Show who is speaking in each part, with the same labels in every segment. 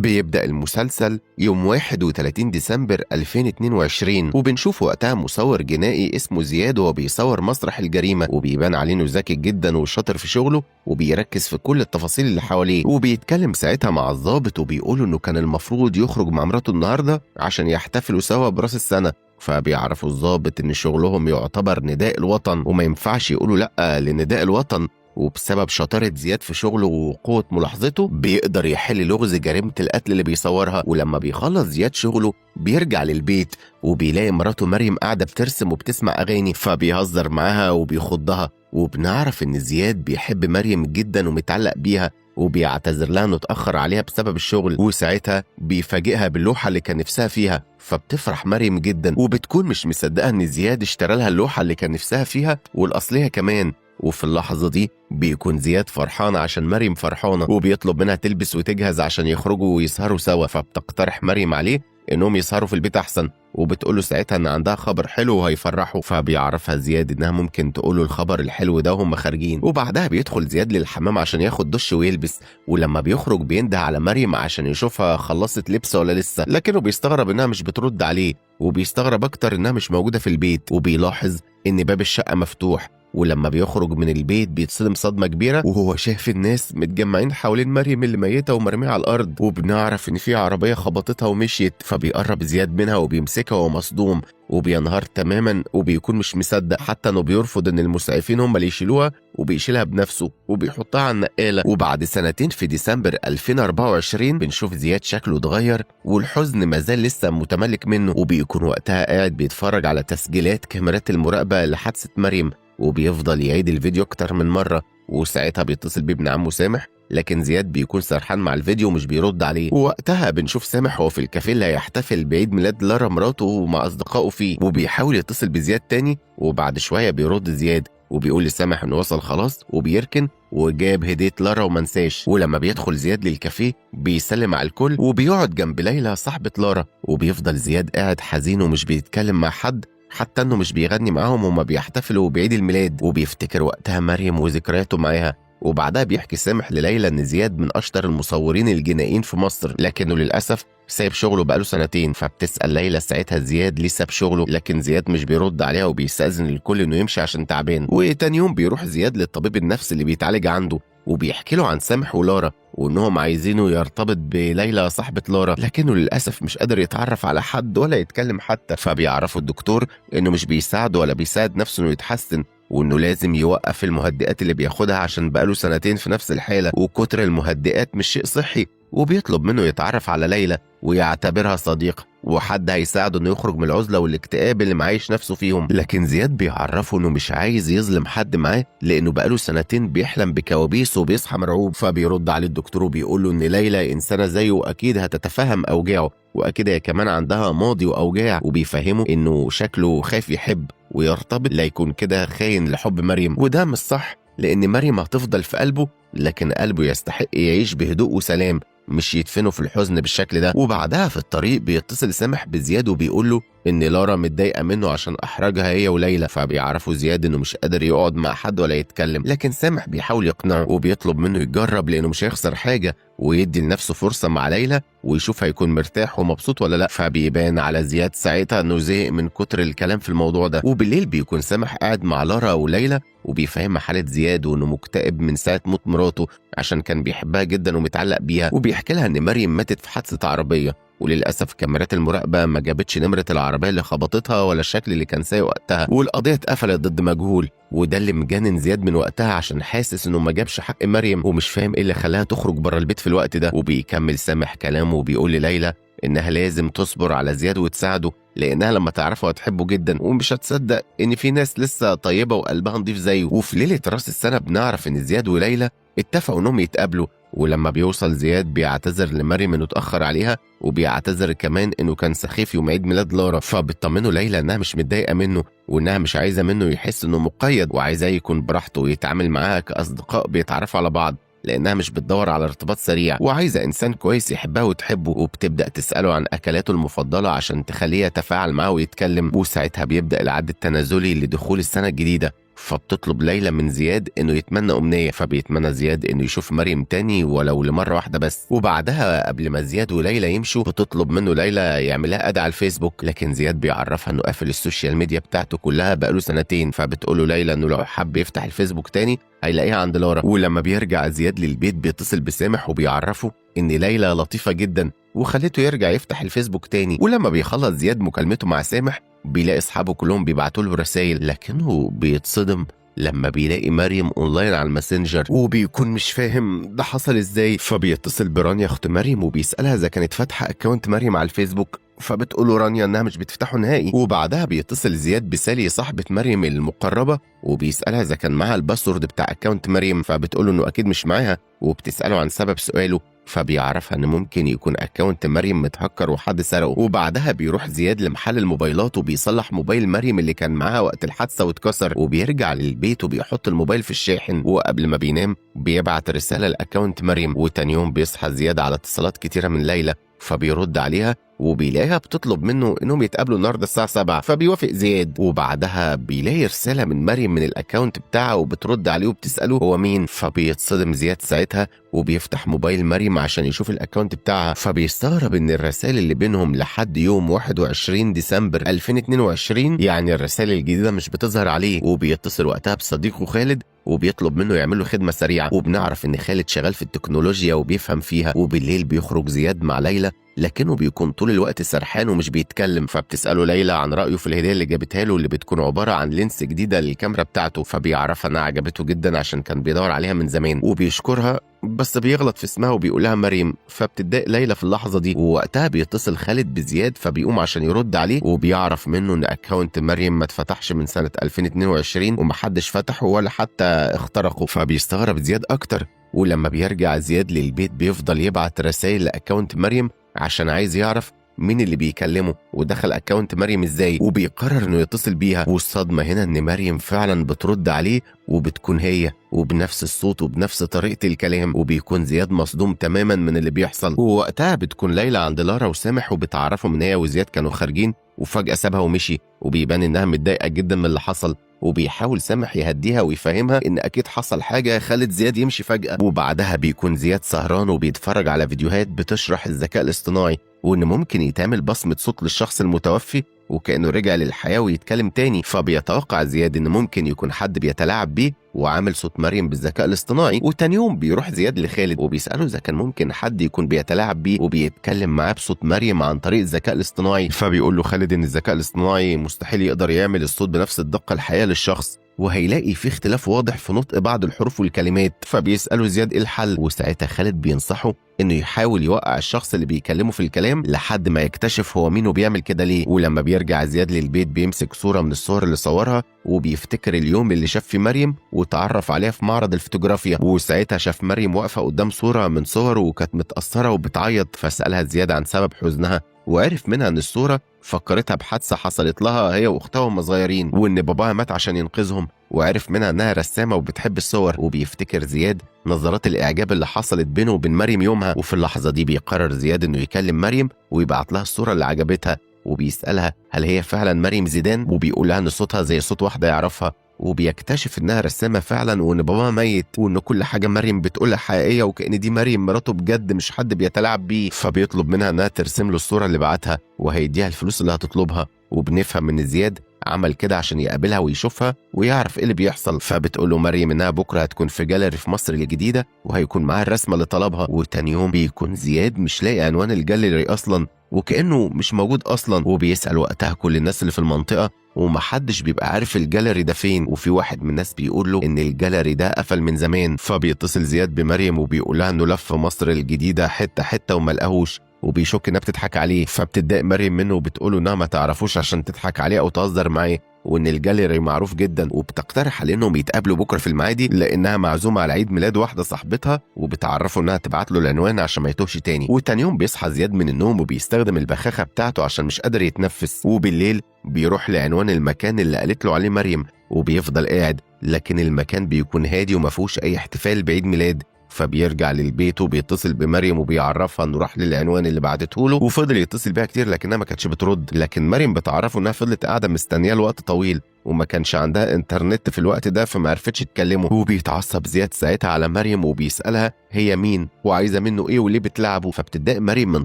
Speaker 1: بيبدأ المسلسل يوم 31 ديسمبر 2022، وبنشوف وقتها مصور جنائي اسمه زياد وهو بيصور مسرح الجريمة، وبيبان عليه انه ذكي جدا وشاطر في شغله وبيركز في كل التفاصيل اللي حواليه. وبيتكلم ساعتها مع الضابط وبيقوله انه كان المفروض يخرج مع مراته النهارده عشان يحتفلوا سوا براس السنة. فبيعرفوا الضابط ان شغلهم يعتبر نداء الوطن وما ينفعش يقولوا لا لنداء الوطن، وبسبب شطارة زياد في شغله وقوة ملاحظته بيقدر يحل لغز جريمة القتل اللي بيصورها. ولما بيخلص زياد شغله بيرجع للبيت وبيلاقي مراته مريم قاعدة بترسم وبتسمع أغاني، فبيهزر معاها وبيخضها. وبنعرف إن زياد بيحب مريم جدا ومتعلق بيها، وبيعتذر لها انه اتأخر عليها بسبب الشغل، وساعتها بيفاجئها باللوحة اللي كان نفسها فيها. فبتفرح مريم جدا وبتكون مش مصدقة ان زياد اشترى لها اللوحة اللي كان نفسها فيها والأصلية كمان. وفي اللحظة دي بيكون زياد فرحان عشان مريم فرحانة، وبيطلب منها تلبس وتجهز عشان يخرجوا ويسهروا سوا. فبتقترح مريم عليه انهم يسهروا في البيت احسن، وبتقوله ساعتها ان عندها خبر حلو وهيفرحوا. فبيعرفها زياد انها ممكن تقوله الخبر الحلو ده وهم خارجين. وبعدها بيدخل زياد للحمام عشان ياخد دش ويلبس، ولما بيخرج بينده على مريم عشان يشوفها خلصت لبس ولا لسه، لكنه بيستغرب انها مش بترد عليه، وبيستغرب اكتر انها مش موجودة في البيت. وبيلاحظ ان باب الشقة مفتوح، ولما بيخرج من البيت بيتصدم صدمة كبيرة وهو شايف الناس متجمعين حوالين مريم اللي ميتة ومرمية على الأرض. وبنعرف إن في عربية خبطتها ومشيت، فبيقرب زياد منها وبيمسكها وهو مصدوم وبينهار تماما، وبيكون مش مصدق حتى انه بيرفض ان المسعفين هم اللي يشيلوها، وبيشيلها بنفسه وبيحطها على النقالة. وبعد سنتين في ديسمبر 2024 بنشوف زياد شكله اتغير والحزن مازال لسه متملك منه، وبيكون وقتها قاعد بيتفرج على تسجيلات كاميرات المراقبة لحادثة مريم، وبيفضل يعيد الفيديو اكتر من مرة. وساعتها بيتصل بيه ابن عمه سامح، لكن زياد بيكون سرحان مع الفيديو ومش بيرد عليه. ووقتها بنشوف سامح هو في الكافيه اللي هيحتفل بعيد ميلاد لارا مراته ومع اصدقائه فيه، وبيحاول يتصل بزياد تاني. وبعد شوية بيرد زياد وبيقول لسامح انه وصل خلاص وبيركن وجاب هدية لارا ومنساش. ولما بيدخل زياد للكافيه بيسلم على الكل وبيقعد جنب ليلى صاحبة لارا، وبيفضل زياد قاعد حزين ومش بيتكلم مع حد، حتى انه مش بيغني معاهم وما بيحتفلوا بعيد الميلاد. وبيفتكر وقتها مريم وذكرياته معاها. وبعدها بيحكي سامح لليلى ان زياد من اشطر المصورين الجنائيين في مصر، لكنه للاسف سايب شغله بقاله سنتين. فبتسأل ليلى ساعتها زياد ليه ساب شغله، لكن زياد مش بيرد عليها وبيستأذن الكل انه يمشي عشان تعبان. وتاني يوم بيروح زياد للطبيب النفسي اللي بيتعالج عنده، وبيحكي له عن سامح ولارا وانهم عايزينه يرتبط بليلى صاحبة لارا، لكنه للاسف مش قادر يتعرف على حد ولا يتكلم حتى. فبيعرفوا الدكتور انه مش بيساعده ولا بيساعد نفسه انه يتحسن، وانه لازم يوقف المهدئات اللي بياخدها عشان بقاله سنتين في نفس الحالة، وكتر المهدئات مش شيء صحي. وبيطلب منه يتعرف على ليلى ويعتبرها صديقة وحد هيساعده انه يخرج من العزلة والاكتئاب اللي معيش نفسه فيهم. لكن زياد بيعرفه انه مش عايز يظلم حد معاه، لانه بقاله سنتين بيحلم بكوابيس وبيصحى مرعوب. فبيرد عليه الدكتور وبيقول له ان ليلى انسانة زيه واكيد هتتفهم اوجاعه، واكيد هي كمان عندها ماضي واوجاع. وبيفهمه انه شكله خايف يحب ويرتبط لا يكون كده خاين لحب مريم، وده مش صح، لان مريم هتفضل في قلبه، لكن قلبه يستحق يعيش بهدوء وسلام مش يدفنه في الحزن بالشكل ده. وبعدها في الطريق بيتصل سامح بزياد وبيقول له ان لارا متضايقه منه عشان احرجها هي وليلى. فبيعرفوا زياد انه مش قادر يقعد مع حد ولا يتكلم، لكن سامح بيحاول يقنعه وبيطلب منه يجرب لانه مش هيخسر حاجه، ويدي لنفسه فرصه مع ليلى ويشوف هيكون مرتاح ومبسوط ولا لا. فبيبان على زياد ساعتها انه زهق من كتر الكلام في الموضوع ده. وبالليل بيكون سامح قاعد مع لارا وليلى وبيفهمها حالة زياد وانه مكتئب من ساعة موت مراته عشان كان بيحبها جدا ومتعلق بيها، وبيحكي لها ان مريم ماتت في حادثة عربية، وللأسف كاميرات المراقبة ما جابتش نمرة العربية اللي خبطتها ولا الشكل اللي كان سايق وقتها، والقضية اتقفلت ضد مجهول. وده اللي مجنن زياد من وقتها عشان حاسس انه ما جابش حق مريم ومش فاهم ايه اللي خلاها تخرج بره البيت في الوقت ده. وبيكمل سامح كلامه وبيقول لليلى انها لازم تصبر على زياد وتساعده، لانها لما تعرفه هتحبه جدا ومش هتصدق ان في ناس لسه طيبه وقلبها نضيف زيه. وفي ليله راس السنه بنعرف ان زياد وليلى اتفقوا انهم يتقابلوا، ولما بيوصل زياد بيعتذر لمريم انه اتاخر عليها، وبيعتذر كمان انه كان سخيف يوم عيد ميلاد لارا. فبتطمنه ليلى انها مش متضايقه منه وانها مش عايزه منه يحس انه مقيد، وعايزاه يكون براحته ويتعامل معاها كاصدقاء بيتعرفوا على بعض، لأنها مش بتدور على ارتباط سريع وعايزة إنسان كويس يحبها وتحبه. وبتبدأ تسأله عن أكلاته المفضلة عشان تخليه يتفاعل معاه ويتكلم، وساعتها بيبدأ العد التنازلي لدخول السنة الجديدة. فبتطلب ليلى من زياد انه يتمنى امنيه، فبيتمنى زياد انه يشوف مريم تاني ولو لمره واحده بس. وبعدها قبل ما زياد وليلى يمشوا بتطلب منه ليلى يعملها اد على الفيسبوك، لكن زياد بيعرفها انه قافل السوشيال ميديا بتاعته كلها بقاله سنتين. فبتقوله ليلى انه لو حب يفتح الفيسبوك تاني هيلاقيها عند لارا. ولما بيرجع زياد للبيت بيتصل بسامح وبيعرفه ان ليلى لطيفه جدا وخلته يرجع يفتح الفيسبوك تاني. ولما بيخلص زياد مكالمته مع سامح بيلاقي اصحابه كلهم بيبعتوا له رسائل، لكنه بيتصدم لما بيلاقي مريم اونلاين على الماسنجر وبيكون مش فاهم ده حصل ازاي. فبيتصل برانيا اخت مريم وبيسالها اذا كانت فاتحه اكونت مريم على الفيسبوك، فبتقوله رانيا انها مش بتفتحه نهائي. وبعدها بيتصل زياد بسالي صاحبه مريم المقربه وبيسالها اذا كان معاها الباسورد بتاع اكونت مريم، فبتقوله انه اكيد مش معاها وبتساله عن سبب سؤاله، فبيعرفها ان ممكن يكون اكونت مريم متهكر وحد سرقه. وبعدها بيروح زياد لمحل الموبايلات وبيصلح موبايل مريم اللي كان معاها وقت الحادثه واتكسر، وبيرجع للبيت وبيحط الموبايل في الشاحن، وقبل ما بينام بيبعت رساله لاكونت مريم. وتاني يوم بيصحى زياد على اتصالات كتيره من ليلى، فبيرد عليها وبيلاقيها بتطلب منه انهم يتقابلوا النهارده الساعه 7، فبيوافق زياد. وبعدها بيلاقي رساله من مريم من الاكونت بتاعها وبترد عليه وبتساله هو مين، فبيتصدم زياد ساعتها وبيفتح موبايل مريم عشان يشوف الاكونت بتاعها، فبيستغرب ان الرسائل اللي بينهم لحد يوم 21 ديسمبر 2022 يعني الرسائل الجديده مش بتظهر عليه. وبيتصل وقتها بصديقه خالد وبيطلب منه يعمل له خدمه سريعه، وبنعرف ان خالد شغال في التكنولوجيا وبيفهم فيها. وبالليل بيخرج زياد مع ليلى لكنه بيكون طول الوقت سرحان ومش بيتكلم، فبتسأله ليلى عن رأيه في الهدية اللي جابتها له اللي بتكون عبارة عن لينس جديدة للكاميرا بتاعته، فبيعرفها انها عجبته جدا عشان كان بيدور عليها من زمان، وبيشكرها بس بيغلط في اسمها وبيقولها مريم، فبتتضايق ليلى في اللحظة دي. ووقتها بيتصل خالد بزياد فبيقوم عشان يرد عليه وبيعرف منه ان اكونت مريم ما اتفتحش من سنة 2022 ومحدش فتحه ولا حتى اخترقه، فبيستغرب زياد اكتر. ولما بيرجع زياد للبيت بيفضل يبعت رسائل لاكونت مريم عشان عايز يعرف مين اللي بيكلمه ودخل اكونت مريم ازاي، وبيقرر انه يتصل بيها. والصدمه هنا ان مريم فعلا بترد عليه وبتكون هي وبنفس الصوت وبنفس طريقه الكلام، وبيكون زياد مصدوم تماما من اللي بيحصل. ووقتها بتكون ليلى عند لارا وسامح وبتعرفهم ان هي وزياد كانوا خارجين وفجاه سابها ومشي، وبيبان انها متضايقه جدا من اللي حصل. وبيحاول سامح يهديها ويفهمها ان اكيد حصل حاجه خلت زياد يمشي فجاه. وبعدها بيكون زياد سهران وبيتفرج على فيديوهات بتشرح الذكاء الاصطناعي وان ممكن يتعمل بصمه صوت للشخص المتوفي وكانه رجع للحياه ويتكلم تاني، فبيتوقع زياد ان ممكن يكون حد بيتلاعب بيه وعامل صوت مريم بالذكاء الاصطناعي. وتاني يوم بيروح زياد لخالد وبيساله اذا كان ممكن حد يكون بيتلاعب بيه وبيتكلم معاه بصوت مريم عن طريق الذكاء الاصطناعي، فبيقول له خالد ان الذكاء الاصطناعي مستحيل يقدر يعمل الصوت بنفس الدقه الحقيقيه للشخص وهيلاقي في اختلاف واضح في نطق بعض الحروف والكلمات. فبيساله زياد ايه الحل، وساعتها خالد بينصحه انه يحاول يوقع الشخص اللي بيكلمه في الكلام لحد ما يكتشف هو مين وبيعمل كده ليه. ولما بيرجع زياد للبيت بيمسك صوره من الصور اللي صورها وبيفتكر اليوم اللي شاف فيه مريم وتعرف عليها في معرض الفوتوغرافيا، وساعتها شاف مريم واقفه قدام صوره من صوره وكانت متاثره وبتعيط، فسالها زياد عن سبب حزنها وعرف منها ان الصوره فكرتها بحادثه حصلت لها هي واختها وهم صغيرين وان باباها مات عشان ينقذهم، وعرف منها انها رسامه وبتحب الصور. وبيفتكر زياد نظرات الاعجاب اللي حصلت بينه وبين مريم يومها، وفي اللحظه دي بيقرر زياد انه يكلم مريم ويبعت لها الصوره اللي عجبتها وبيسالها هل هي فعلا مريم زيدان، وبيقول لها ان صوتها زي صوت واحده يعرفها، وبيكتشف انها رسامه فعلا وان باباها ميت وان كل حاجه مريم بتقولها حقيقيه وكأن دي مريم مراته بجد مش حد بيتلاعب بيه. فبيطلب منها انها ترسم له الصوره اللي بعتها وهيديها الفلوس اللي هتطلبها، وبنفهم ان زياد عمل كده عشان يقابلها ويشوفها ويعرف ايه اللي بيحصل. فبتقول له مريم انها بكره هتكون في جاليري في مصر الجديده وهيكون معاها الرسمه اللي طلبها. وتاني يوم بيكون زياد مش لاقي عنوان الجاليري اصلا وكأنه مش موجود اصلا، وبيسأل وقتها كل الناس اللي في المنطقه ومحدش بيبقى عارف الجاليري ده فين، وفي واحد من الناس بيقول له ان الجاليري ده قفل من زمان. فبيتصل زياد بمريم وبيقول لها انه لف مصر الجديده حته حته وما لقاهوش وبيشك انها بتضحك عليه، فبتتضايق مريم منه وبتقوله انها ما تعرفوش عشان تضحك عليه او تهزر معاه وان الجاليري معروف جدا، وبتقترح عليه انهم يتقابلوا بكره في المعادي لانها معزومه على عيد ميلاد واحده صاحبتها وبتعرفه انها تبعت له العنوان عشان ما يتوهش تاني. وتاني يوم بيصحى زياد من النوم وبيستخدم البخاخه بتاعته عشان مش قادر يتنفس، وبالليل بيروح لعنوان المكان اللي قالت له عليه مريم وبيفضل قاعد، لكن المكان بيكون هادي وما فيهوش اي احتفال بعيد ميلاد فبيرجع للبيت وبيتصل بمريم وبيعرفها انه راح للعنوان اللي بعتته له، وفضل يتصل بيها كتير لكنها ما كانتش بترد. لكن مريم بتعرفه انها فضلت قاعده مستنيه لوقت طويل وما كانش عندها انترنت في الوقت ده فما عرفتش تكلمه. وبيتعصب زياد ساعتها على مريم وبيسالها هي مين وعايزه منه ايه وليه بتلعبه. فبتتضايق مريم من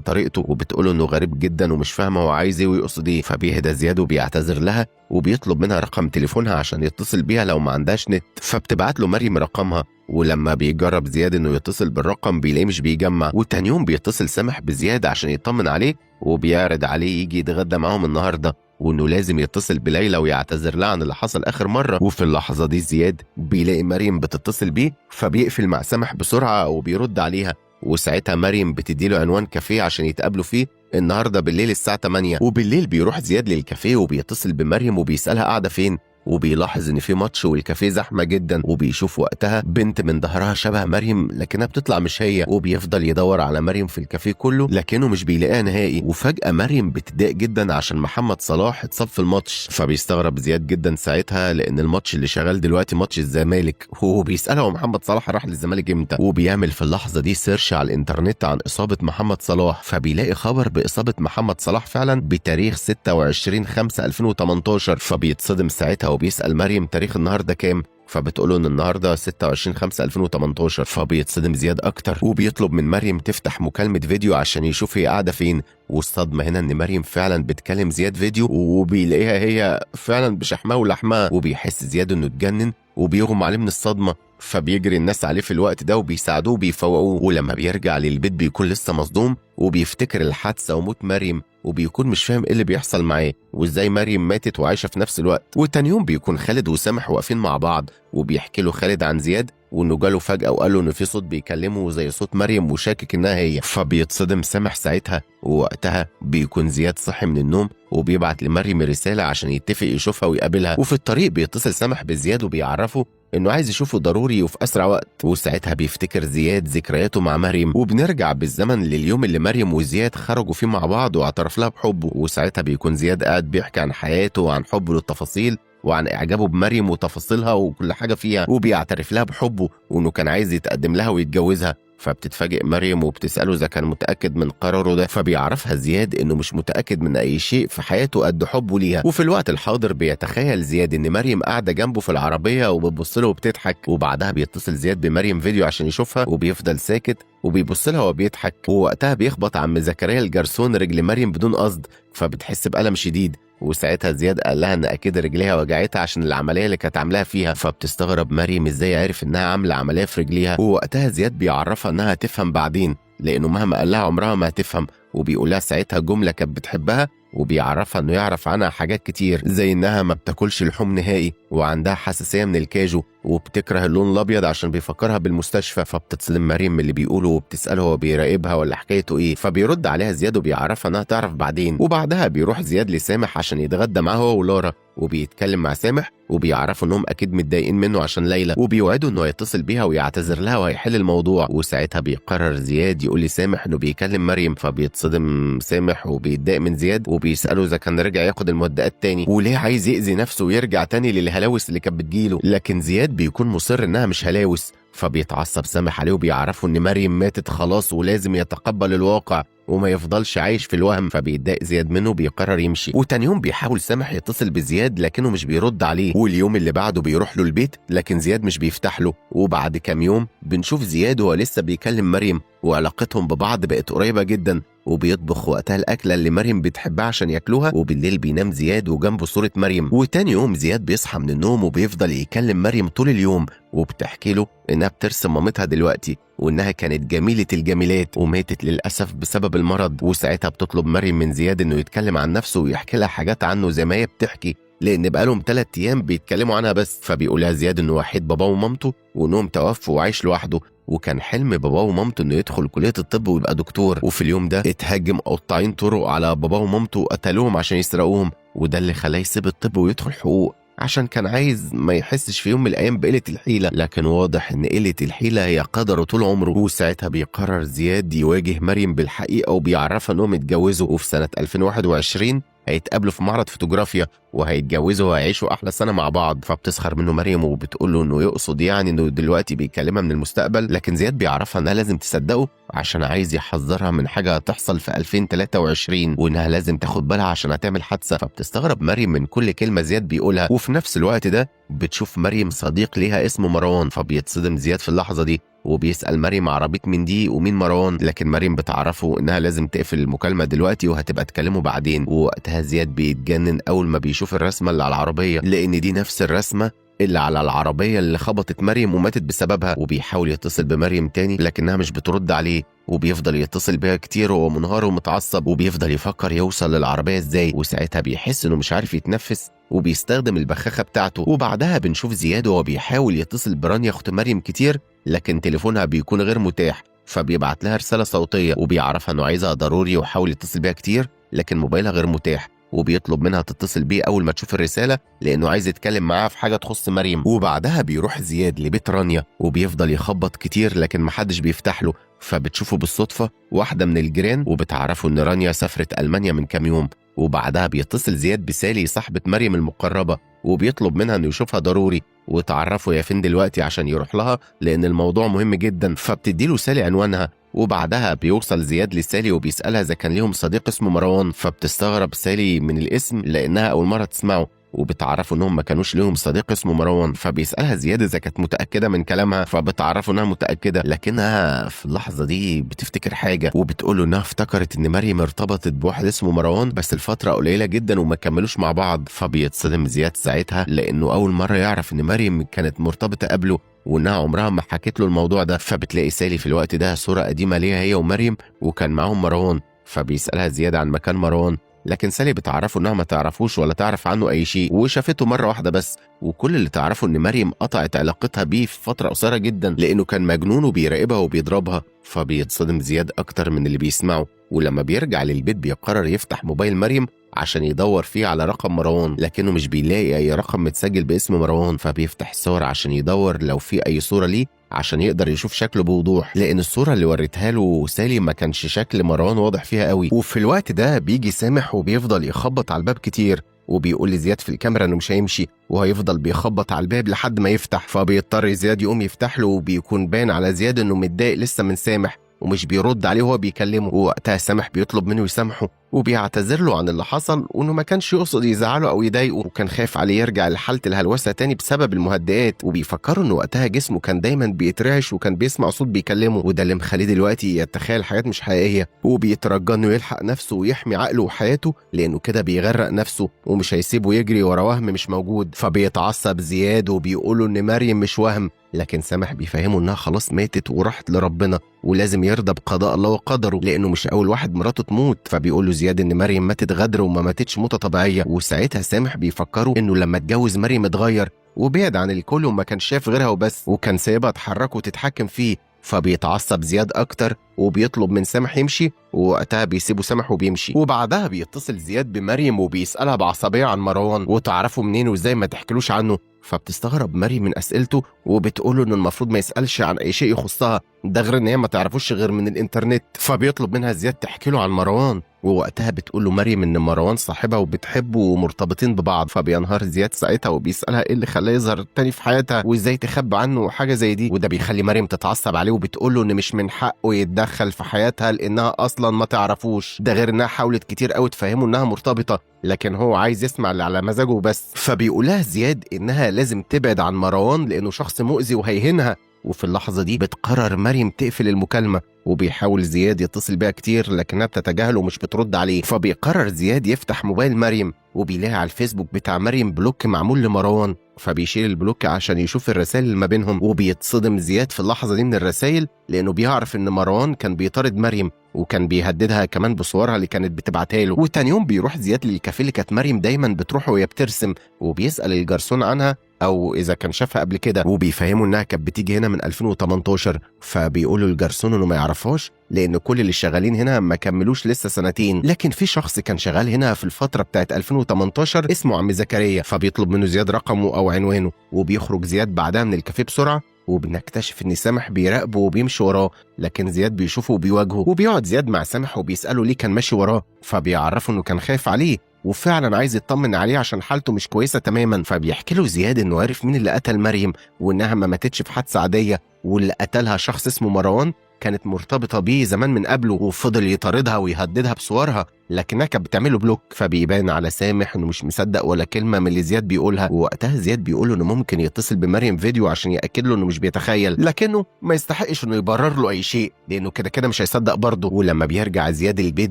Speaker 1: طريقته وبتقوله انه غريب جدا ومش فاهمه هو عايز ايه ويقصد ايه. فبيهدى زياد وبيعتذر لها وبيطلب منها رقم تليفونها عشان يتصل بيها لو ما عندهاش نت. فبتبعت له مريم رقمها، ولما بيجرب زياد انه يتصل بالرقم بيلاقيه مش بيجمع. وتاني يوم بيتصل سامح بزياد عشان يطمن عليه وبيعرض عليه يجي يتغدى معاهم النهارده، وانه لازم يتصل بليلى ويعتذر لها عن اللي حصل اخر مره. وفي اللحظه دي زياد بيلاقي مريم بتتصل بيه فبيقفل مع سامح بسرعه وبيرد عليها. وساعتها مريم بتديله عنوان كافيه عشان يتقابلوا فيه النهارده بالليل الساعه 8. وبالليل بيروح زياد للكافيه وبيتصل بمريم وبيسالها قاعده فين، وبيلاحظ ان في ماتش والكافيه زحمه جدا. وبيشوف وقتها بنت من ظهرها شبه مريم لكنها بتطلع مش هي، وبيفضل يدور على مريم في الكافيه كله لكنه مش بيلاقيها نهائي. وفجاه مريم بتضايق جدا عشان محمد صلاح اتصاب في الماتش. فبيستغرب زياد جدا ساعتها لان الماتش اللي شغال دلوقتي ماتش الزمالك، وبيسالها هو محمد صلاح راح للزمالك امتى. وبيعمل في اللحظه دي سيرش على الانترنت عن اصابه محمد صلاح، فبيلاقي خبر باصابه محمد صلاح فعلا بتاريخ 26/5/2018. فبيتصدم ساعتها وبيسأل مريم تاريخ النهارده كام، فبتقوله ان النهارده 26/5/2018. فبيتصدم زياد اكتر وبيطلب من مريم تفتح مكالمه فيديو عشان يشوف هي قاعده فين. والصدمه هنا ان مريم فعلا بتكلم زياد فيديو وبيلاقيها هي فعلا بشحمها ولحمها. وبيحس زياد انه اتجنن وبيغمى عليه من الصدمه، فبيجري الناس عليه في الوقت ده وبيساعدوه وبيفوقوه. ولما بيرجع للبيت بيكون لسه مصدوم وبيفتكر الحادثه وموت مريم وبيكون مش فاهم ايه اللي بيحصل معاه وازاي مريم ماتت وعايشه في نفس الوقت. وتاني يوم بيكون خالد وسامح واقفين مع بعض وبيحكي له خالد عن زياد وانه جاله فجأة وقال له ان في صوت بيكلمه زي صوت مريم وشاكك انها هي. فبيتصدم سامح ساعتها، ووقتها بيكون زياد صحي من النوم وبيبعت لمريم رسالة عشان يتفق يشوفها ويقابلها. وفي الطريق بيتصل سامح بزياد وبيعرفه انه عايز يشوفه ضروري وفي اسرع وقت. وساعتها بيفتكر زياد ذكرياته مع مريم وبنرجع بالزمن لليوم اللي مريم وزياد خرجوا فيه مع بعض واعترف لها بحبه. وساعتها بيكون زياد قاعد بيحكي عن حياته وعن حبه للتفاصيل وعن اعجابه بمريم وتفاصيلها وكل حاجه فيها، وبيعترف لها بحبه وانه كان عايز يتقدم لها ويتجوزها. فبتتفاجئ مريم وبتسأله إذا كان متأكد من قراره ده، فبيعرفها زياد إنه مش متأكد من أي شيء في حياته قد حبه ليها. وفي الوقت الحاضر بيتخيل زياد إن مريم قاعدة جنبه في العربية وبتبص له وبتضحك. وبعدها بيتصل زياد بمريم فيديو عشان يشوفها وبيفضل ساكت وبيبص لها وبيضحك. ووقتها بيخبط عم زكريا الجرسون رجل مريم بدون قصد، فبتحس بألم شديد. وساعتها زياد قال لها ان اكيد رجليها وجعتها عشان العمليه اللي كانت عاملاها فيها. فبتستغرب مريم ازاي عرف انها عامله عمليه في رجليها. ووقتها زياد بيعرفها انها هتفهم بعدين لانه مهما قال لها عمرها ما هتفهم. وبيقول لها ساعتها جمله كانت بتحبها وبيعرفها انه يعرف عنها حاجات كتير زي انها ما بتاكلش لحوم نهائي وعندها حساسيه من الكاجو وبتكره اللون الابيض عشان بيفكرها بالمستشفى. فبتتصدم مريم من اللي بيقوله وبتساله هو بيراقبها ولا حكايته ايه. فبيرد عليها زياد وبيعرفها انها تعرف بعدين. وبعدها بيروح زياد لسامح عشان يتغدى معاه هو ولارا وبيتكلم مع سامح وبيعرفوا انهم اكيد متضايقين منه عشان ليلى، وبيوعدوا انه يتصل بيها ويعتذر لها وهيحل الموضوع. وساعتها بيقرر زياد يقول لسامح انه بيكلم مريم. فبيتصدم سامح وبيتضايق من زياد وبيساله اذا كان رجع ياخد المهدئات تاني وليه عايز يأذي نفسه ويرجع تاني للهلاوس اللي كانت بتجيله. لكن زياد بيكون مصر انها مش هلاوس. فبيتعصب سامح عليه وبيعرفوا ان مريم ماتت خلاص ولازم يتقبل الواقع وما يفضلش عايش في الوهم. فبيتضايق زياد منه وبيقرر يمشي. وتاني يوم بيحاول سامح يتصل بزياد لكنه مش بيرد عليه. واليوم اللي بعده بيروح له البيت لكن زياد مش بيفتح له. وبعد كام يوم بنشوف زياد وهو لسه بيكلم مريم وعلاقتهم ببعض بقت قريبة جدا وبيطبخ وقتها الأكلة اللي مريم بتحبها عشان ياكلوها. وبالليل بينام زياد وجنبه صورة مريم. وتاني يوم زياد بيصحى من النوم وبيفضل يكلم مريم طول اليوم وبتحكي له إنها بترسم مامتها دلوقتي وإنها كانت جميلة الجميلات وماتت للأسف بسبب المرض. وساعتها بتطلب مريم من زياد إنه يتكلم عن نفسه ويحكي لها حاجات عنه زي ما هي بتحكي لأن بقالهم 3 أيام بيتكلموا عنها بس. فبيقولها زياد إنه وحيد باباه ومامته وإنهم توفوا وعايش لوحده وكان حلم باباه ومامته إنه يدخل كلية الطب ويبقى دكتور. وفي اليوم ده اتهجم قطاعين طرق على باباه ومامته وقتلوهم عشان يسرقوهم، وده اللي خلاه يسيب الطب ويدخل حقوق عشان كان عايز ما يحسش في يوم من الأيام بقلة الحيلة. لكن واضح إن قلة الحيلة هي قدره طول عمره. وساعتها بيقرر زياد يواجه مريم بالحقيقة وبيعرفها إنهم اتجوزوا وفي سنة 2021 هيتقابلوا في معرض فوتوغرافيا وهيتجوزوا وهيعيشوا احلى سنه مع بعض. فبتسخر منه مريم وبتقول له انه يقصد يعني انه دلوقتي بيكلمها من المستقبل، لكن زياد بيعرفها انها لازم تصدقه عشان عايز يحذرها من حاجه هتحصل في 2023 وانها لازم تاخد بالها عشان هتعمل حادثه. فبتستغرب مريم من كل كلمه زياد بيقولها، وفي نفس الوقت ده بتشوف مريم صديق ليها اسمه مروان. فبيتصدم زياد في اللحظه دي وبيسأل مريم عربية مين دي ومين مروان، لكن مريم بتعرفه انها لازم تقفل المكالمة دلوقتي وهتبقى تكلمه بعدين. ووقتها زياد بيتجنن اول ما بيشوف الرسمة اللي على العربية، لان دي نفس الرسمة اللي على العربية اللي خبطت مريم وماتت بسببها. وبيحاول يتصل بمريم تاني لكنها مش بترد عليه، وبيفضل يتصل بيها كتير وهو منهار ومتعصب، وبيفضل يفكر يوصل للعربية ازاي. وساعتها بيحس انه مش عارف يتنفس وبيستخدم البخاخة بتاعته. وبعدها بنشوف زياد وهو بيحاول يتصل برانيا اخت مريم كتير، لكن تليفونها بيكون غير متاح. فبيبعت لها رسالة صوتية وبيعرفها انه عايزها ضروري وحاول يتصل بيها كتير، لكن موبايلها غير متاح. وبيطلب منها تتصل بيه اول ما تشوف الرسالة لانه عايز يتكلم معاها في حاجة تخص مريم. وبعدها بيروح زياد لبيت رانيا وبيفضل يخبط كتير لكن محدش بيفتح له. فبتشوفه بالصدفة واحدة من الجيران وبتعرفه ان رانيا سافرت ألمانيا من كام يوم. وبعدها بيتصل زياد بسالي صاحبة مريم المقربة وبيطلب منها انه يشوفها ضروري وتعرفه يا فين دلوقتي عشان يروح لها لان الموضوع مهم جدا. فبتديله سالي عنوانها، وبعدها بيوصل زياد لسالي وبيسألها اذا كان ليهم صديق اسمه مروان. فبتستغرب سالي من الاسم لانها اول مرة تسمعه، وبتعرفوا انهم ما كانوش ليهم صديق اسمه مروان. فبيسألها زياد اذا كانت متأكدة من كلامها، فبتعرفوا انها متأكدة، لكنها في اللحظة دي بتفتكر حاجة وبتقوله انها افتكرت ان مريم ارتبطت بواحد اسمه مروان بس الفترة قليلة جدا وما كملوش مع بعض. فبيتصدم زياد ساعتها لانه اول مرة يعرف ان مريم كانت مرتبطة قبله وانها عمرها ما حكت له الموضوع ده. فبتلاقي سالي في الوقت ده صورة قديمة ليها هي ومريم وكان معاهم مروان. فبيسألها زياد عن مكان مروان، لكن سالي بتعرفه انها ما تعرفوش ولا تعرف عنه اي شيء وشافته مرة واحدة بس. وكل اللي تعرفه ان مريم قطعت علاقتها بيه في فترة قصيرة جدا لانه كان مجنون وبيراقبها وبيضربها. فبيتصدم زياد اكتر من اللي بيسمعه، ولما بيرجع للبيت بيقرر يفتح موبايل مريم عشان يدور فيه على رقم مروان، لكنه مش بيلاقي اي رقم متسجل باسم مروان. فبيفتح الصور عشان يدور لو في اي صورة ليه عشان يقدر يشوف شكله بوضوح، لان الصورة اللي وريتها له سالي ما كانش شكل مروان واضح فيها قوي. وفي الوقت ده بيجي سامح وبيفضل يخبط على الباب كتير وبيقول لزياد في الكاميرا انه مش هيمشي وهيفضل بيخبط على الباب لحد ما يفتح. فبيضطر زياد يقوم يفتح له وبيكون باين على زياد انه متضايق لسه من سامح ومش بيرد عليه وهو بيكلمه. ووقتها سامح بيطلب منه يسامحه وبيعتذر له عن اللي حصل وانه ما كانش يقصد يزعله او يضايقه، وكان خايف عليه يرجع لحالة الهلوسة تاني بسبب المهدئات. وبيفكروا انه وقتها جسمه كان دايما بيترعش وكان بيسمع صوت بيكلمه، وده اللي مخليه دلوقتي يتخيل حاجات مش حقيقية. وبيترجى انه يلحق نفسه ويحمي عقله وحياته لانه كده بيغرق نفسه ومش هيسيبه يجري ورا وهم مش موجود. فبيتعصب زياد وبيقولوا ان مريم مش وهم، لكن سامح بيفهمه انها خلاص ماتت وراحت لربنا ولازم يرضى بقضاء الله وقدره لانه مش اول واحد مراته تموت. فبيقول له زياد ان مريم ماتت غدر وما ماتتش موته طبيعيه. وساعتها سامح بيفكروا انه لما اتجوز مريم اتغير وبعد عن الكل وما كان شاف غيرها وبس، وكان سايبها تحرك وتتحكم فيه. فبيتعصب زياد اكتر وبيطلب من سامح يمشي، ووقتها بيسيبه سامح وبيمشي. وبعدها بيتصل زياد بمريم وبيسألها بعصبية عن مروان وتعرفه منين وازاي ما تحكلوش عنه. فبتستغرب مريم من أسئلته وبتقوله إنه المفروض ما يسألش عن أي شيء يخصها، ده غير إن هي ما تعرفوش غير من الإنترنت. فبيطلب منها زياد تحكي له عن مروان، ووقتها بتقول له مريم إن مروان صاحبها وبتحبه ومرتبطين ببعض. فبينهار زياد ساعتها وبيسألها إيه اللي خلاه يظهر تاني في حياتها وإزاي تخبي عنه حاجة زي دي، وده بيخلي مريم تتعصب عليه وبتقول له إن مش من حقه يتدخل في حياتها لأنها أصلا ما تعرفوش، ده غير إنها حاولت كتير قوي تفهمه إنها مرتبطة لكن هو عايز يسمع اللي على مزاجه بس. فبيقولها زياد إنها لازم تبعد عن مروان لأنه شخص مؤذي وهيهنها. وفي اللحظة دي بتقرر مريم تقفل المكالمة، وبيحاول زياد يتصل بيها كتير لكنها بتتجاهله ومش بترد عليه. فبيقرر زياد يفتح موبايل مريم وبيلاقي على الفيسبوك بتاع مريم بلوك معمول لمروان، فبيشيل البلوك عشان يشوف الرسائل اللي ما بينهم. وبيتصدم زياد في اللحظة دي من الرسائل لأنه بيعرف إن مروان كان بيطارد مريم وكان بيهددها كمان بصورها اللي كانت بتبعتها له. وتاني يوم بيروح زياد للكافيه اللي كانت مريم دايما بتروح وهي بترسم، وبيسأل الجرسون عنها او اذا كان شافها قبل كده، وبيفهموا انها كانت بتيجي هنا من 2018. فبيقولوا الجرسون انه ما يعرفهاش لان كل اللي شغالين هنا ما كملوش لسه سنتين، لكن في شخص كان شغال هنا في الفتره بتاعت 2018 اسمه عم زكريا. فبيطلب منه زياد رقمه او عنوانه، وبيخرج زياد بعدها من الكافيه بسرعه، وبنكتشف ان سامح بيراقبه وبيمشي وراه، لكن زياد بيشوفه وبيواجهه. وبيقعد زياد مع سامح وبيسأله ليه كان ماشي وراه، فبيعرفه انه كان خايف عليه وفعلا عايز يطمن عليه عشان حالته مش كويسة تماما. فبيحكي له زياد إنه عارف مين اللي قتل مريم وإنها ما ماتتش في حادثة عادية، واللي قتلها شخص اسمه مروان كانت مرتبطة بيه زمان من قبله، وفضل يطاردها ويهددها بصورها لكنها كانت بتعمله بلوك. فبيبان على سامح انه مش مصدق ولا كلمة من اللي زياد بيقولها، ووقتها زياد بيقول انه ممكن يتصل بمريم فيديو عشان يأكد له انه مش بيتخيل، لكنه ما يستحقش انه يبرر له اي شيء لانه كده كده مش هيصدق برضه. ولما بيرجع زياد البيت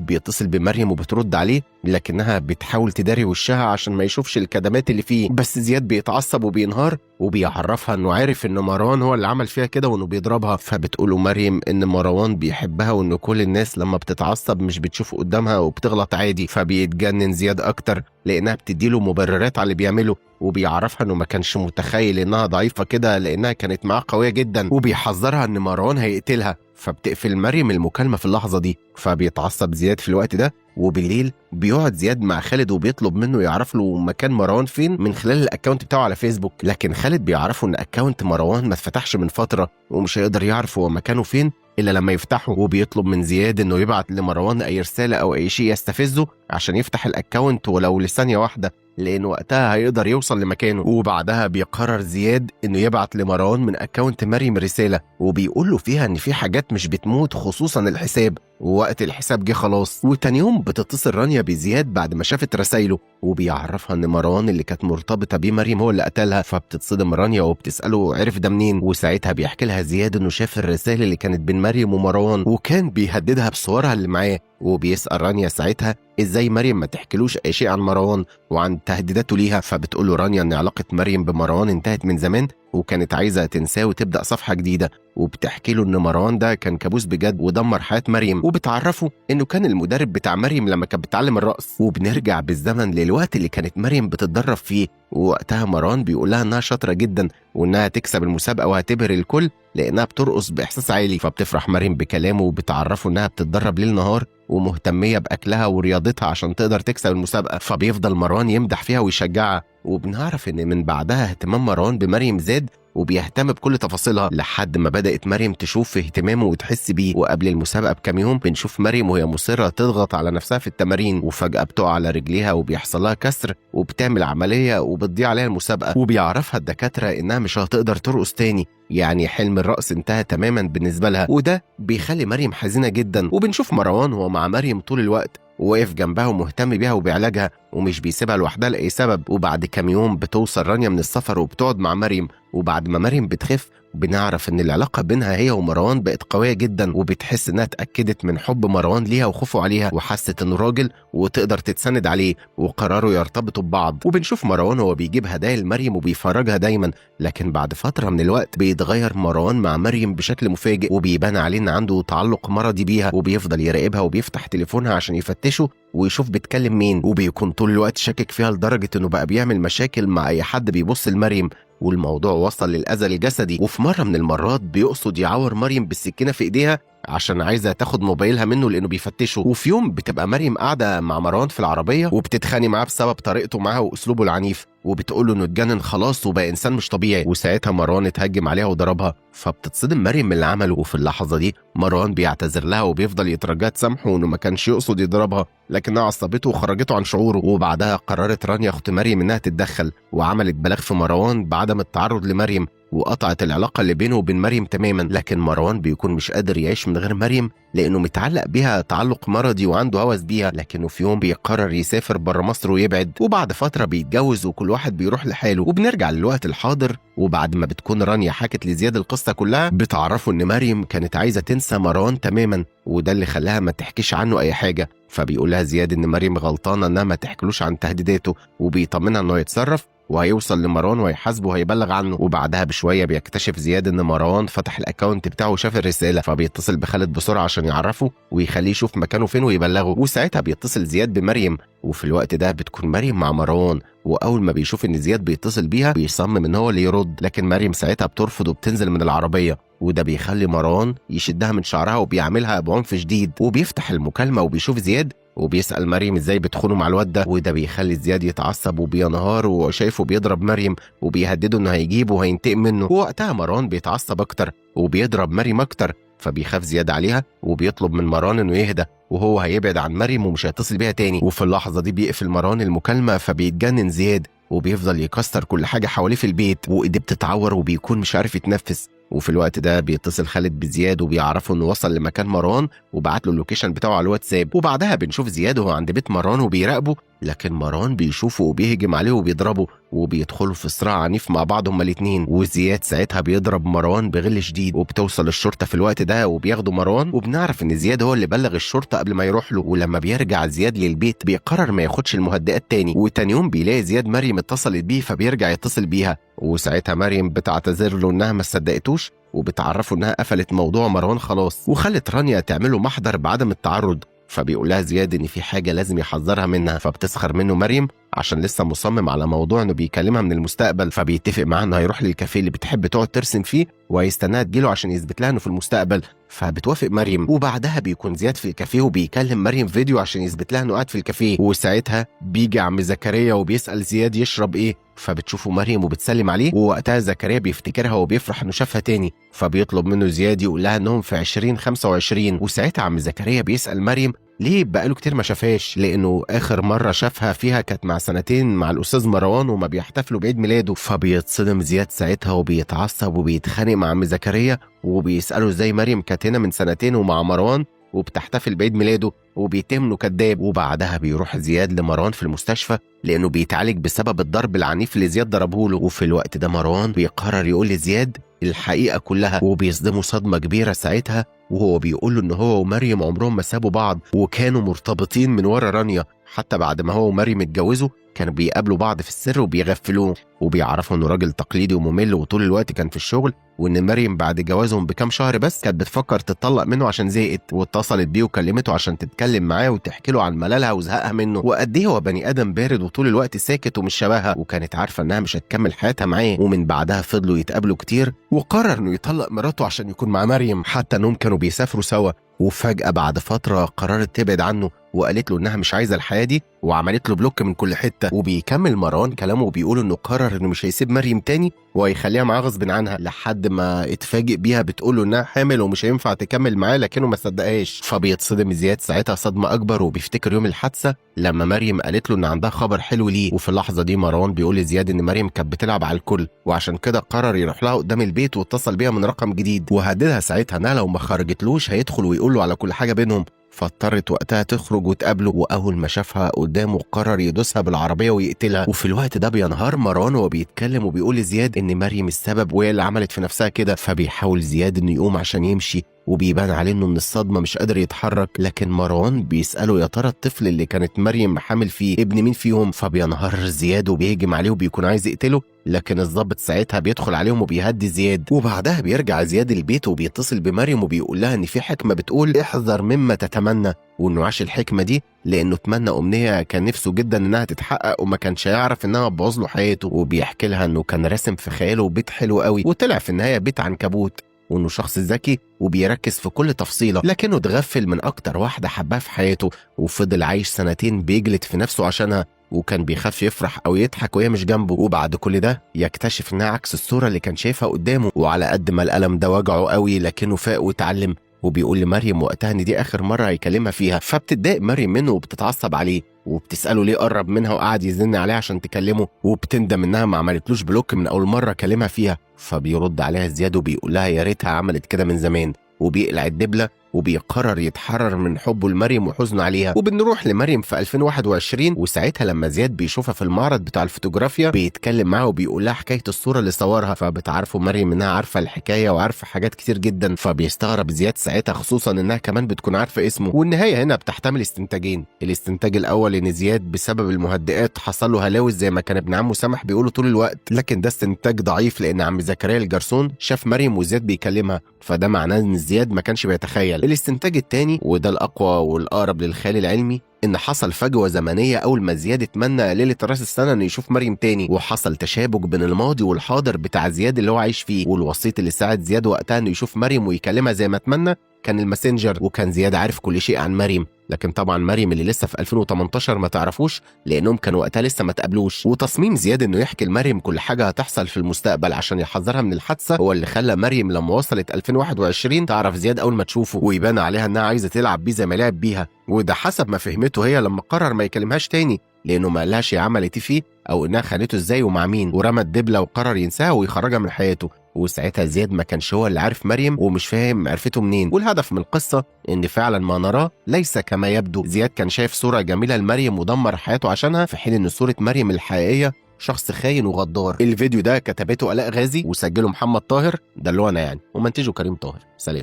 Speaker 1: بيتصل بمريم وبترد عليه لكنها بتحاول تداري وشها عشان ما يشوفش الكدمات اللي فيه، بس زياد بيتعصب وبينهار وبيعرفها انه عارف ان مروان هو اللي عمل فيها كده وانه بيضربها. فبتقوله مريم ان مروان بيحبها وان كل الناس لما بتتعصب مش بتشوف قدامها وبتغلط عادي. فبيتجنن زياد اكتر لانها بتديله مبررات على اللي بيعمله، وبيعرفها انه ما كانش متخيل انها ضعيفه كده لانها كانت معاه قويه جدا، وبيحذرها ان مروان هيقتلها. فبتقفل مريم المكالمه في اللحظه دي. فبيتعصب زياد في الوقت ده، وبالليل بيقعد زياد مع خالد وبيطلب منه يعرف له مكان مروان فين من خلال الاكونت بتاعه على فيسبوك، لكن خالد بيعرفه ان اكونت مروان ما اتفتحش من فتره ومش هيقدر يعرف هو مكانه فين الا لما يفتحه. وبيطلب من زياد انه يبعت لمروان اي رساله او اي شيء يستفزه عشان يفتح الاكونت ولو لثانيه واحده، لأنه وقتها هيقدر يوصل لمكانه. وبعدها بيقرر زياد إنه يبعت لمروان من أكاونت مريم رسالة وبيقول له فيها إن في حاجات مش بتموت خصوصا الحساب، ووقت الحساب جه خلاص. وتاني يوم بتتصل رانيا بزياد بعد ما شافت رسايله وبيعرفها إن مروان اللي كانت مرتبطة بيه مريم هو اللي قتلها. فبتتصدم رانيا وبتسأله عرف ده منين، وساعتها بيحكي لها زياد إنه شاف الرسائل اللي كانت بين مريم ومروان وكان بيهددها بصورها اللي معاه. وبيسأل رانيا ساعتها ازاي مريم ما تحكيلوش اي شيء عن مروان وعن تهديداته ليها. فبتقول له رانيا ان علاقه مريم بمروان انتهت من زمان وكانت عايزه تنساه وتبدا صفحه جديده، وبتحكي له ان مروان ده كان كابوس بجد ودمر حياه مريم، وبتعرفه انه كان المدرب بتاع مريم لما كانت بتتعلم الرقص. وبنرجع بالزمن للوقت اللي كانت مريم بتتدرب فيه، ووقتها مروان بيقول لها انها شاطره جدا وانها تكسب المسابقه وهتبهر الكل لانها بترقص باحساس عالي. فبتفرح مريم بكلامه وبتعرفه انها بتتدرب ليل نهار ومهتميه باكلها ورياضتها عشان تقدر تكسب المسابقه. فبيفضل مروان يمدح فيها ويشجعها، وبنعرف ان من بعدها اهتمام مروان بمريم زاد وبيهتم بكل تفاصيلها لحد ما بدأت مريم تشوف في اهتمامه وتحس بيه. وقبل المسابقة بكام يوم بنشوف مريم وهي مصرة تضغط على نفسها في التمارين وفجأة بتقع على رجليها وبيحصل لها كسر وبتعمل عملية وبتضيع عليها المسابقة، وبيعرفها الدكاترة إنها مش هتقدر ترقص تاني، يعني حلم الرقص انتهى تماما بالنسبة لها. وده بيخلي مريم حزينة جدا. وبنشوف مروان هو مع مريم طول الوقت وواقف جنبها ومهتم بيها وبيعالجها ومش بيسيبها لوحدها لأي سبب. وبعد كام يوم بتوصل رانيا من السفر وبتقعد مع مريم، وبعد ما مريم بتخف بنعرف ان العلاقة بينها هي ومروان بقت قوية جدا، وبتحس انها اتأكدت من حب مروان ليها وخوفه عليها وحست انه راجل وتقدر تتسند عليه، وقرروا يرتبطوا ببعض. وبنشوف مروان هو بيجيب هدايا لمريم وبيفرجها دايما، لكن بعد فترة من الوقت بيتغير مروان مع مريم بشكل مفاجئ وبيبان عليه ان عنده تعلق مرضي بيها، وبيفضل يراقبها وبيفتح تليفونها عشان يفتشه ويشوف بتكلم مين، وبيكون طول الوقت شاكك فيها لدرجة انه بقى بيعمل مشاكل مع اي حد بيبص لمريم، والموضوع وصل للأذى الجسدي. وفي مرة من المرات بيقصد يعور مريم بالسكينة في ايديها عشان عايزة تاخد موبايلها منه لأنه بيفتشه. وفي يوم بتبقى مريم قاعدة مع مروان في العربية وبتتخانق معاه بسبب طريقته معاه وأسلوبه العنيف، وبتقول له انه اتجنن خلاص وبقى انسان مش طبيعي، وساعتها مروان اتهجم عليها وضربها. فبتتصدم مريم من اللي عمله، وفي اللحظه دي مروان بيعتذر لها وبيفضل يترجاها تسامحه وانه ما كانش يقصد يضربها لكنها عصبته وخرجته عن شعوره. وبعدها قررت رانيا اخت مريم انها تتدخل وعملت بلاغ في مروان بعدم التعرض لمريم وقطعت العلاقه اللي بينه وبين مريم تماما. لكن مروان بيكون مش قادر يعيش من غير مريم لانه متعلق بيها تعلق مرضي وعنده هوس بيها، لكنه في يوم بيقرر يسافر بره مصر ويبعد، وبعد فتره بيتجوز وكل واحد بيروح لحاله. وبنرجع للوقت الحاضر، وبعد ما بتكون رانيا حكت لزياد القصه كلها بتعرفه ان مريم كانت عايزه تنسى مروان تماما، وده اللي خلاها ما تحكيش عنه اي حاجه. فبيقول لها زياد ان مريم غلطانه انها ما تحكلوش عن تهديداته، وبيطمنها انه يتصرف وهيوصل لمروان وهيحاسبه وهيبلغ عنه. وبعدها بشويه بيكتشف زياد ان مروان فتح الاكونت بتاعه وشاف الرساله، فبيتصل بخالد بسرعه عشان يعرفه ويخليه يشوف مكانه فين ويبلغه. وساعتها بيتصل زياد بمريم، وفي الوقت ده بتكون مريم مع مروان، واول ما بيشوف ان زياد بيتصل بيها بيصمم ان هو اللي يرد، لكن مريم ساعتها بترفض وبتنزل من العربيه، وده بيخلي مروان يشدها من شعرها وبيعملها بعنف شديد. وبيفتح المكالمه وبيشوف زياد وبيسأل مريم ازاي بتخونه مع الواد ده، وده بيخلي زياد يتعصب وبينهار وشايفه بيضرب مريم وبيهدده انه هيجيبه وهينتقم منه. ووقتها مروان بيتعصب اكتر وبيضرب مريم اكتر، فبيخاف زياد عليها وبيطلب من مروان انه يهدى وهو هيبعد عن مريم ومش هيتصل بيها تاني. وفي اللحظه دي بيقفل مروان المكالمه، فبيتجنن زياد وبيفضل يكسر كل حاجه حواليه في البيت وايديه بتتعور وبيكون مش عارف يتنفس. وفي الوقت ده بيتصل خالد بزياد وبيعرفوا انه وصل لمكان مروان وبعت له اللوكيشن بتاعه على الواتساب. وبعدها بنشوف زياد وهو عند بيت مروان وبيراقبه، لكن مروان بيشوفه وبيهجم عليه وبيضربه وبيدخلوا في صراع عنيف مع بعض هما الاتنين. وزياد ساعتها بيضرب مروان بغل شديد وبتوصل الشرطه في الوقت ده وبياخدوا مروان، وبنعرف ان زياد هو اللي بلغ الشرطه قبل ما يروح له. ولما بيرجع زياد للبيت بيقرر ما ياخدش المهدئات تاني. وتاني يوم بيلاقي زياد مريم اتصلت بيه فبيرجع يتصل بيها، وساعتها مريم بتعتذر له انها ما صدقتوش وبتعرفه انها قفلت موضوع مروان خلاص، وخلت رانيا تعمله محضر بعدم التعرض. فبيقول لها زياد ان في حاجه لازم يحذرها منها، فبتسخر منه مريم عشان لسه مصمم على موضوع انه بيكلمها من المستقبل. فبيتفق معاها انه هيروح للكافيه اللي بتحب تقعد ترسم فيه وهيستناها تجيله عشان يثبت لها انه في المستقبل. فبتوافق مريم، وبعدها بيكون زياد في الكافيه وبيكلم مريم فيديو عشان يثبت لها انه قاعد في الكافيه. وساعتها بيجي عم زكريا وبيسال زياد يشرب ايه، فبتشوفه مريم وبتسلم عليه، ووقتها زكريا بيفتكرها وبيفرح انه شافها تاني. فبيطلب منه زياد يقول لها انهم في 2025. وساعتها عم زكريا بيسال مريم ليه بقاله كتير ما شافهاش، لانه اخر مره شافها فيها كانت مع سنتين مع الاستاذ مروان وما بيحتفلوا بعيد ميلاده. فبيتصدم زياد ساعتها وبيتعصب وبيتخانق مع عم زكريا وبيساله ازاي مريم كانت هنا من سنتين ومع مروان وبتحتفل بعيد ميلاده، وبيتهم انه كذاب. وبعدها بيروح زياد لمروان في المستشفى لانه بيتعالج بسبب الضرب العنيف اللي زياد ضربه له. وفي الوقت ده مروان بيقرر يقول لزياد الحقيقه كلها، وبيصدمه صدمه كبيره ساعتها وهو بيقول له ان هو ومريم عمرهم ما سابوا بعض وكانوا مرتبطين من ورا رانيا، حتى بعد ما هو ومريم اتجوزوا كانوا بيقابلوا بعض في السر وبيغفلوه. وبيعرفوا انه راجل تقليدي وممل وطول الوقت كان في الشغل، وان مريم بعد جوازهم بكام شهر بس كانت بتفكر تتطلق منه عشان زهقت، واتصلت بيه وكلمته عشان تتكلم معاه وتحكي له عن ملالها وزهقها منه وقد ايه هو بني ادم بارد وطول الوقت ساكت ومش شبهها، وكانت عارفه انها مش هتكمل حياتها معاه. ومن بعدها فضلوا يتقابلوا كتير، وقرر انه يطلق مراته عشان يكون مع مريم، حتى انهم كانوا بيسافروا سوا. وفجأة بعد فترة قررت تبعد عنه وقالت له انها مش عايزه الحياه دي وعملت له بلوك من كل حته. وبيكمل مروان كلامه وبيقول انه قرر انه مش هيسيب مريم تاني وهيخليها معاه غصب عنها، لحد ما اتفاجئ بيها بتقول له انها حامل ومش هينفع تكمل معاه، لكنه ما صدقهاش. فبيتصدم زياد ساعتها صدمه اكبر وبيفتكر يوم الحادثه لما مريم قالت له ان عندها خبر حلو ليه. وفي اللحظه دي مروان بيقول لزياد ان مريم كانت بتلعب على الكل وعشان كده قرر يروح لها قدام البيت واتصل بيها من رقم جديد، وهددها ساعتها انها لو ما خرجتلوش هيدخل ويقول له على كل حاجه بينهم. فاضطرت وقتها تخرج وتقابله، واول ما شافها قدامه قرر يدوسها بالعربيه ويقتلها. وفي الوقت ده بينهار مروان وهو بيتكلم وبيقول لزياد ان مريم السبب وهي اللي عملت في نفسها كده. فبيحاول زياد انه يقوم عشان يمشي وبيبان عليه انه من الصدمه مش قادر يتحرك، لكن مروان بيساله يا ترى الطفل اللي كانت مريم حامل فيه ابن مين فيهم. فبينهار زياد وبيهجم عليه وبيكون عايز يقتله، لكن الضابط ساعتها بيدخل عليهم وبيهدي زياد. وبعدها بيرجع زياد البيت وبيتصل بمريم وبيقول لها ان في حكمه بتقول احذر مما تتمنى، وانه عاش الحكمه دي لانه تمنى امنيه كان نفسه جدا انها تتحقق وما كانش هيعرف انها تبوظ له حياته. وبيحكي لها انه كان راسم في خياله بيت حلو قوي وطلع في النهايه بيت عنكبوت، وانه شخص ذكي وبيركز في كل تفصيله، لكنه اتغفل من اكتر واحده حبها في حياته وفضل عايش سنتين بيجلد في نفسه عشانها، وكان بيخاف يفرح او يضحك وهي مش جنبه. وبعد كل ده يكتشف انها عكس الصوره اللي كان شايفها قدامه، وعلى قد ما الالم ده وجعه قوي لكنه فاق واتعلم. وبيقول لمريم وقتها ان دي اخر مره هيكلمها فيها، فبتتضايق مريم منه وبتتعصب عليه وبتساله ليه قرب منها وقعد يزن عليها عشان تكلمه، وبتندم انها ما عملتلوش بلوك من اول مره كلمها فيها. فبيرد عليها زياد وبيقول لها يا ريتها عملت كده من زمان، وبيقلع الدبله وبيقرر يتحرر من حبه لمريم وحزنه عليها. وبنروح لمريم في 2021، وساعتها لما زياد بيشوفها في المعرض بتاع الفوتوغرافيا بيتكلم معاها وبيقول لها حكايه الصوره اللي صورها، فبتعرفوا مريم انها عارفه الحكايه وعارفه حاجات كتير جدا. فبيستغرب زياد ساعتها خصوصا انها كمان بتكون عارفه اسمه. والنهايه هنا بتحتمل استنتاجين، الاستنتاج الاول ان زياد بسبب المهدئات حصل له هلاوس زي ما كان ابن عمه سامح بيقوله طول الوقت، لكن ده استنتاج ضعيف لان عم زكريا الجرسون شاف مريم وزياد بيكلمها، فده معناه ان زياد ما كانش بيتخيل. الاستنتاج الثاني وده الاقوى والاقرب للخيال العلمي ان حصل فجوه زمنيه اول ما زياد اتمنى ليله راس السنه انه يشوف مريم تاني، وحصل تشابك بين الماضي والحاضر بتاع زياد اللي هو عايش فيه. والوسيط اللي ساعد زياد وقتها انه يشوف مريم ويكلمها زي ما اتمنى كان الماسنجر، وكان زياد عارف كل شيء عن مريم لكن طبعا مريم اللي لسه في 2018 ما تعرفوش لانهم كانوا وقتها لسه ما تقابلوش. وتصميم زياد انه يحكي لمريم كل حاجه هتحصل في المستقبل عشان يحذرها من الحادثه هو اللي خلى مريم لما وصلت 2021 تعرف زياد اول ما تشوفه، ويبان عليها انها عايزه تلعب بيه زي ما لعب بيها. وده حسب ما فهمته هي لما قرر ما يكلمهاش تاني، لانه ما قالهاش هي عملت فيه او انها خانته ازاي ومع مين، ورمى الدبله وقرر ينساها ويخرجها من حياته. وساعتها زياد ما كانش هو اللي عارف مريم ومش فاهم عرفته منين. والهدف من القصه ان فعلا ما نراه ليس كما يبدو. زياد كان شايف صوره جميله لمريم ودمر حياته عشانها، في حين ان صوره مريم الحقيقيه شخص خاين وغدار. الفيديو ده كتبته آلاء غازي وسجله محمد طاهر، ده اللي هو انا يعني، ومنتجه كريم طاهر. سلام.